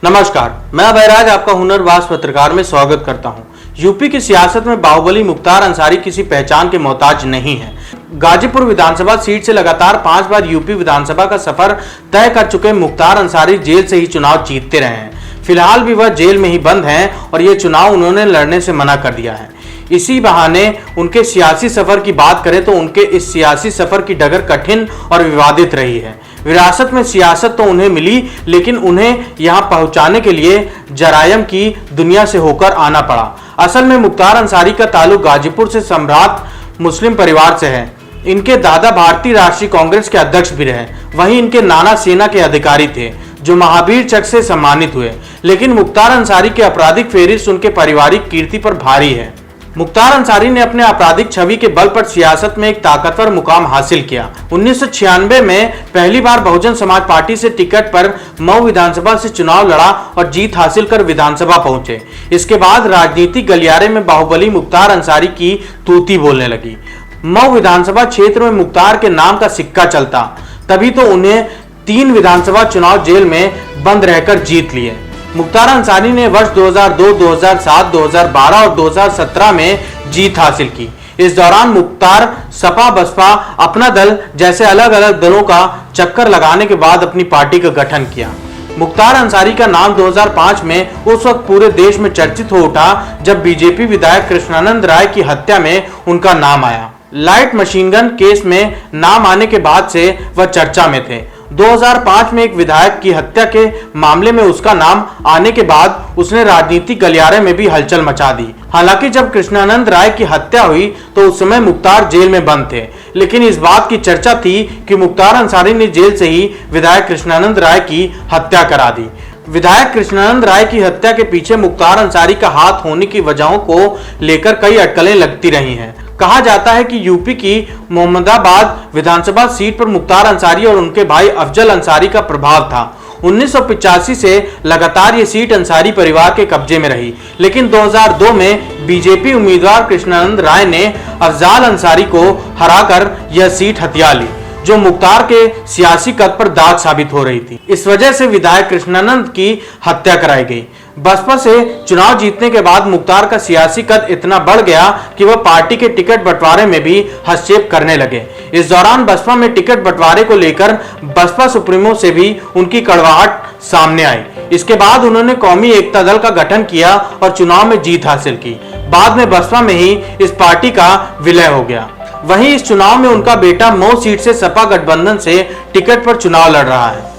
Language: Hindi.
नमस्कार, मैं बैराज आपका हुनरबाज पत्रकार में स्वागत करता हूं। यूपी की सियासत में बाहुबली मुख्तार अंसारी किसी पहचान के मोहताज नहीं है। गाजीपुर विधानसभा सीट से लगातार 5 बार यूपी विधानसभा का सफर तय कर चुके मुख्तार अंसारी जेल से ही चुनाव जीतते रहे हैं। फिलहाल भी वह जेल में ही बंद हैं और ये चुनाव उन्होंने लड़ने से मना कर दिया है। इसी बहाने उनके सियासी सफर की बात करें तो उनके इस सियासी सफर की डगर कठिन और विवादित रही है। विरासत में सियासत तो उन्हें मिली, लेकिन उन्हें यहां पहुंचाने के लिए जरायम की दुनिया से होकर आना पड़ा। असल में मुख्तार अंसारी का ताल्लुक गाजीपुर से सम्राट मुस्लिम परिवार से है। इनके दादा भारतीय राष्ट्रीय कांग्रेस के अध्यक्ष भी रहे। वहीं इनके नाना सेना के अधिकारी थे जो महावीर चक्र से सम्मानित हुए। लेकिन मुख्तार अंसारी के आपराधिक फेहरिस्त उनके पारिवारिक कीर्ति पर भारी है। मुख्तार अंसारी ने अपने आपराधिक छवि के बल पर सियासत में एक ताकतवर मुकाम हासिल किया। 1996 में पहली बार बहुजन समाज पार्टी से टिकट पर मऊ विधानसभा से चुनाव लड़ा और जीत हासिल कर विधानसभा पहुंचे। इसके बाद राजनीतिक गलियारे में बाहुबली मुख्तार अंसारी की तूती बोलने लगी। मऊ विधानसभा क्षेत्र में मुख्तार के नाम का सिक्का चलता, तभी तो उन्हें 3 विधानसभा चुनाव जेल में बंद रहकर जीत लिए। मुख्तार अंसारी ने वर्ष 2002, 2007, 2012 और 2017 में जीत हासिल की। इस दौरान मुख्तार सपा, बसपा, अपना दल जैसे अलग अलग दलों का चक्कर लगाने के बाद अपनी पार्टी का गठन किया। मुख्तार अंसारी का नाम 2005 में उस वक्त पूरे देश में चर्चित हो उठा जब बीजेपी विधायक कृष्णानंद राय की हत्या में उनका नाम आया। लाइट मशीन गन केस में नाम आने के बाद से वह चर्चा में थे। 2005 में एक विधायक की हत्या के मामले में उसका नाम आने के बाद उसने राजनीतिक गलियारे में भी हलचल मचा दी। हालांकि जब कृष्णानंद राय की हत्या हुई तो उस समय मुख्तार जेल में बंद थे, लेकिन इस बात की चर्चा थी कि मुख्तार अंसारी ने जेल से ही विधायक कृष्णानंद राय की हत्या करा दी। विधायक कृष्णानंद राय की हत्या के पीछे मुख्तार अंसारी का हाथ होने की वजहों को लेकर कई अटकलें लगती रही हैं। कहा जाता है कि यूपी की मोहम्मदाबाद विधानसभा सीट पर मुख्तार अंसारी और उनके भाई अफजल अंसारी का प्रभाव था। 1985 से लगातार ये सीट अंसारी परिवार के कब्जे में रही, लेकिन 2002 में बीजेपी उम्मीदवार कृष्णानंद राय ने अफजाल अंसारी को हराकर यह सीट हथिया ली, जो मुख्तार के सियासी कद पर दाग साबित हो रही थी। इस वजह से विधायक कृष्णानंद की हत्या कराई गई। बसपा से चुनाव जीतने के बाद मुख्तार का सियासी कद इतना बढ़ गया कि वह पार्टी के टिकट बंटवारे में भी हस्तक्षेप करने लगे। इस दौरान बसपा में टिकट बंटवारे को लेकर बसपा सुप्रीमो से भी उनकी कड़वाहट सामने आई। इसके बाद उन्होंने कौमी एकता दल का गठन किया और चुनाव में जीत हासिल की। बाद में बसपा में ही इस पार्टी का विलय हो गया। वहीं इस चुनाव में उनका बेटा मऊ सीट से सपा गठबंधन से टिकट पर चुनाव लड़ रहा है।